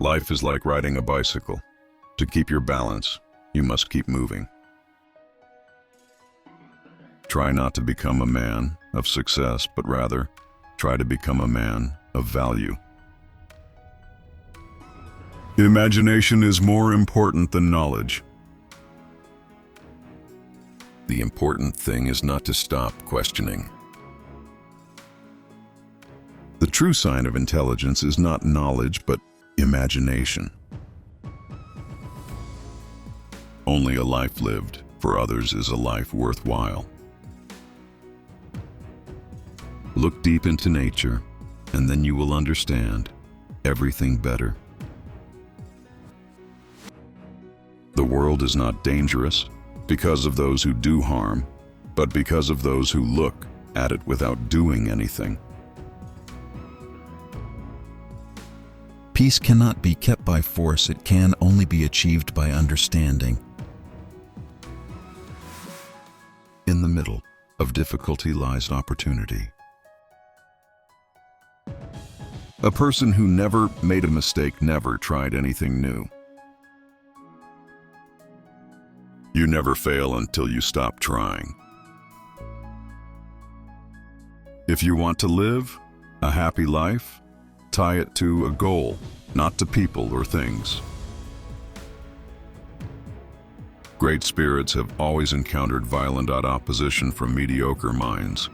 Life is like riding a bicycle. To keep your balance, you must keep moving. Try not to become a man of success, but rather try to become a man of value. Imagination is more important than knowledge. The important thing is not to stop questioning. The true sign of intelligence is not knowledge, but imagination. Only a life lived for others is a life worthwhile. Look deep into nature, and then you will understand everything better. The world is not dangerous because of those who do harm, but because of those who look at it without doing anything. Peace cannot be kept by force, it can only be achieved by understanding. In the middle of difficulty lies opportunity. A person who never made a mistake never tried anything new. You never fail until you stop trying. If you want to live a happy life, tie it to a goal, not to people or things. Great spirits have always encountered violent opposition from mediocre minds.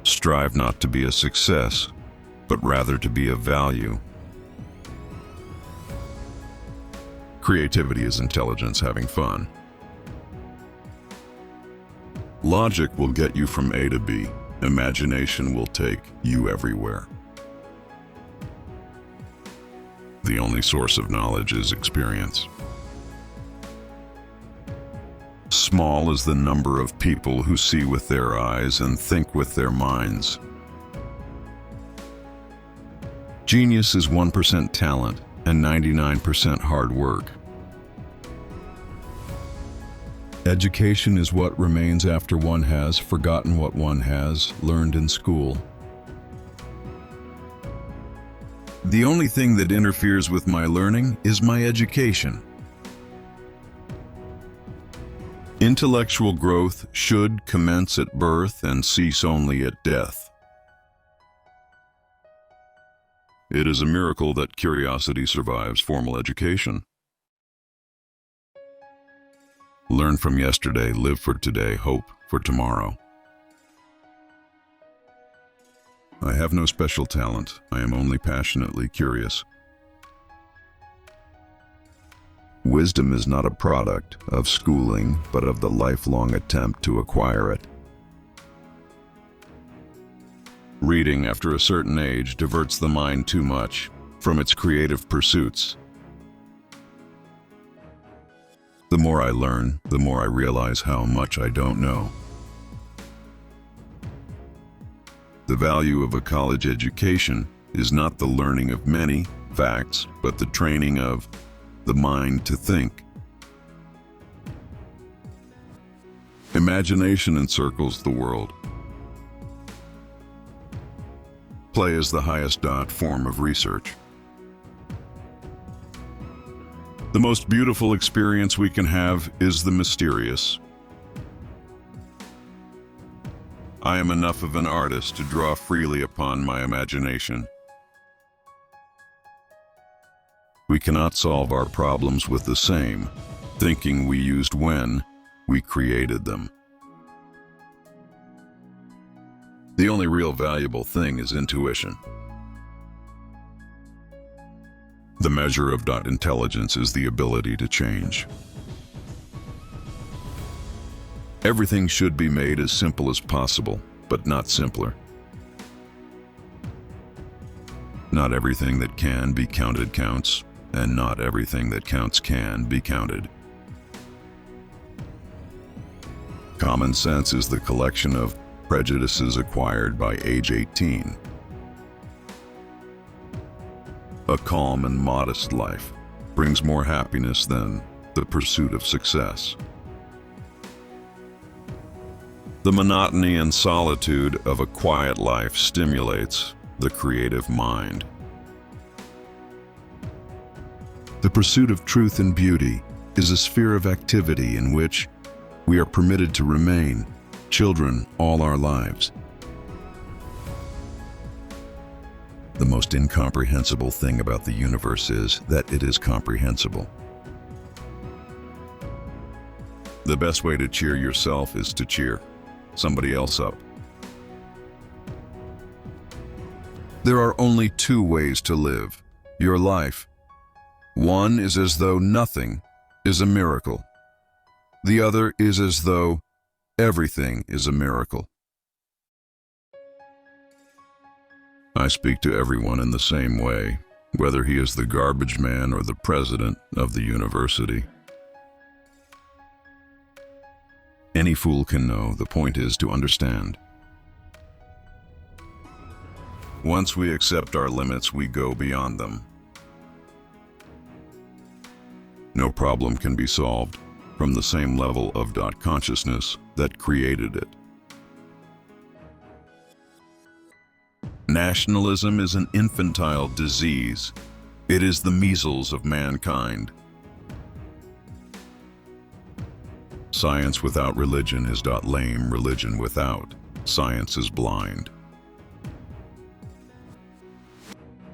Strive not to be a success, but rather to be of value. Creativity is intelligence having fun. Logic will get you from A to B. Imagination will take you everywhere. The only source of knowledge is experience. Small is the number of people who see with their eyes and think with their minds. Genius is 1% talent and 99% hard work. Education is what remains after one has forgotten what one has learned in school. The only thing that interferes with my learning is my education. Intellectual growth should commence at birth and cease only at death. It is a miracle that curiosity survives formal education. Learn from yesterday, live for today, hope for tomorrow. I have no special talent. I am only passionately curious. Wisdom is not a product of schooling, but of the lifelong attempt to acquire it. Reading after a certain age diverts the mind too much from its creative pursuits. The more I learn, the more I realize how much I don't know. The value of a college education is not the learning of many facts, but the training of the mind to think. Imagination encircles the world. Play is the highest form of research. The most beautiful experience we can have is the mysterious. I am enough of an artist to draw freely upon my imagination. We cannot solve our problems with the same thinking we used when we created them. The only real valuable thing is intuition. The measure of intelligence is the ability to change. Everything should be made as simple as possible, but not simpler. Not everything that can be counted counts, and not everything that counts can be counted. Common sense is the collection of prejudices acquired by age 18. A calm and modest life brings more happiness than the pursuit of success. The monotony and solitude of a quiet life stimulates the creative mind. The pursuit of truth and beauty is a sphere of activity in which we are permitted to remain children all our lives. The most incomprehensible thing about the universe is that it is comprehensible. The best way to cheer yourself is to cheer somebody else up. There are only two ways to live your life. One is as though nothing is a miracle. The other is as though everything is a miracle. I speak to everyone in the same way, whether he is the garbage man or the president of the university. Any fool can know. The point is to understand. Once we accept our limits, we go beyond them. No problem can be solved from the same level of consciousness that created it. Nationalism is an infantile disease. It is the measles of mankind. Science without religion is lame. Religion without science is blind.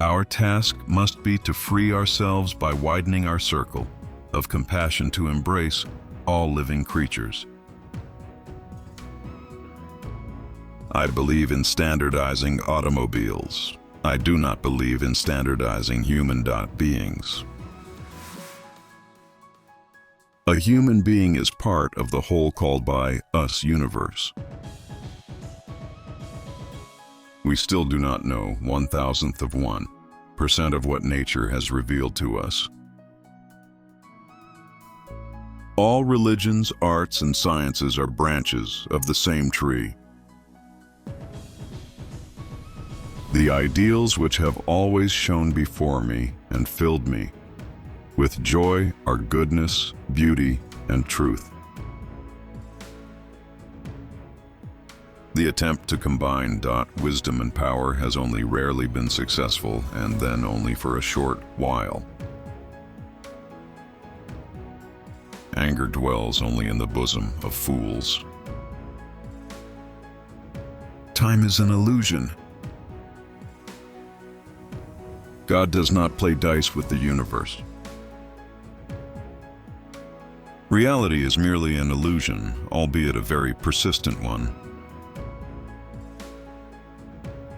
Our task must be to free ourselves by widening our circle of compassion to embrace all living creatures. I believe in standardizing automobiles. I do not believe in standardizing human beings. A human being is part of the whole called by us universe. We still do not know 1,000th of 1% of what nature has revealed to us. All religions, arts, and sciences are branches of the same tree. The ideals which have always shone before me and filled me with joy are goodness, beauty, and truth. The attempt to combine wisdom and power has only rarely been successful, and then only for a short while. Anger dwells only in the bosom of fools. Time is an illusion. God does not play dice with the universe. Reality is merely an illusion, albeit a very persistent one.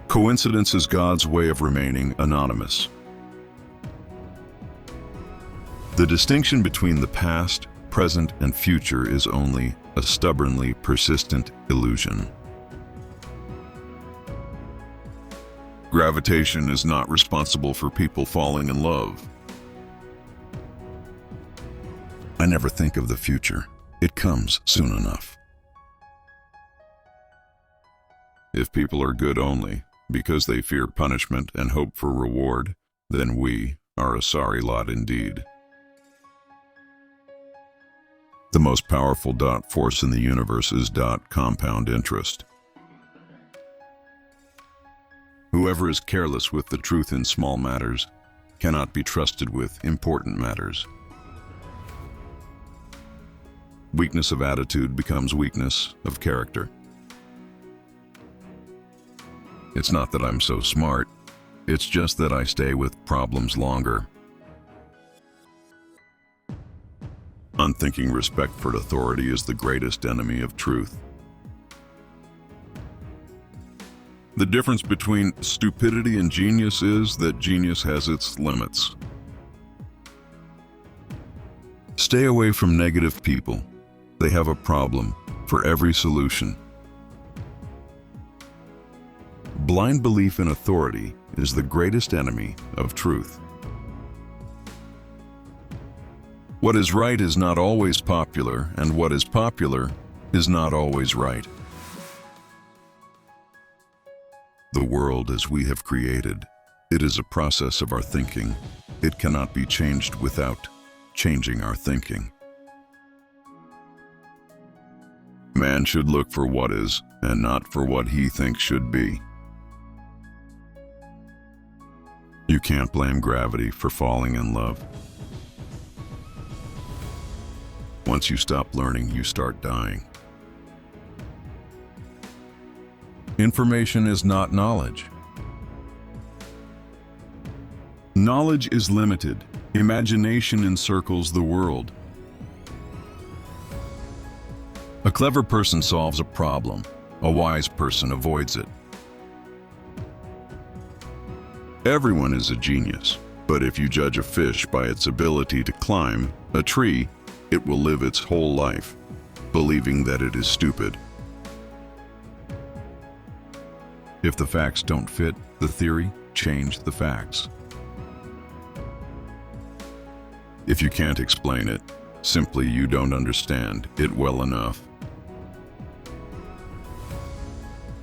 Coincidence is God's way of remaining anonymous. The distinction between the past, present, and future is only a stubbornly persistent illusion. Gravitation is not responsible for people falling in love. I never think of the future. It comes soon enough. If people are good only because they fear punishment and hope for reward, then we are a sorry lot indeed. The most powerful force in the universe is compound interest. Whoever is careless with the truth in small matters cannot be trusted with important matters. Weakness of attitude becomes weakness of character. It's not that I'm so smart, it's just that I stay with problems longer. Unthinking respect for authority is the greatest enemy of truth. The difference between stupidity and genius is that genius has its limits. Stay away from negative people. They have a problem for every solution. Blind belief in authority is the greatest enemy of truth. What is right is not always popular, and what is popular is not always right. The world as we have created, it is a process of our thinking. It cannot be changed without changing our thinking. Man should look for what is, and not for what he thinks should be. You can't blame gravity for falling in love. Once you stop learning, you start dying. Information is not knowledge. Knowledge is limited. Imagination encircles the world. A clever person solves a problem. A wise person avoids it. Everyone is a genius, but if you judge a fish by its ability to climb a tree, it will live its whole life believing that it is stupid. If the facts don't fit the theory, change the facts. If you can't explain it, simply you don't understand it well enough.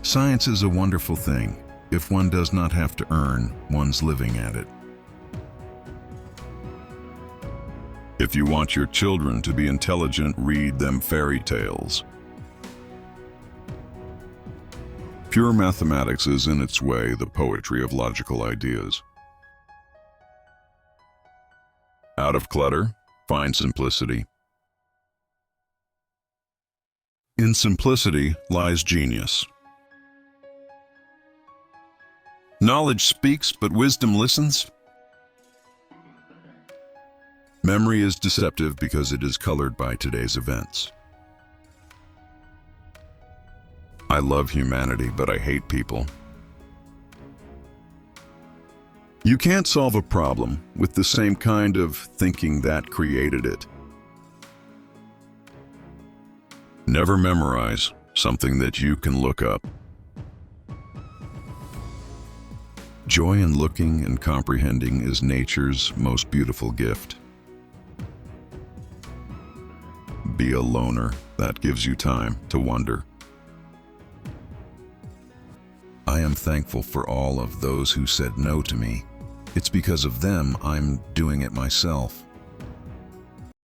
Science is a wonderful thing if one does not have to earn one's living at it. If you want your children to be intelligent, read them fairy tales. Pure mathematics is in its way the poetry of logical ideas. Out of clutter, find simplicity. In simplicity lies genius. Knowledge speaks, but wisdom listens. Memory is deceptive because it is colored by today's events. I love humanity, but I hate people. You can't solve a problem with the same kind of thinking that created it. Never memorize something that you can look up. Joy in looking and comprehending is nature's most beautiful gift. Be a loner. That gives you time to wonder. I am thankful for all of those who said no to me. It's because of them I'm doing it myself.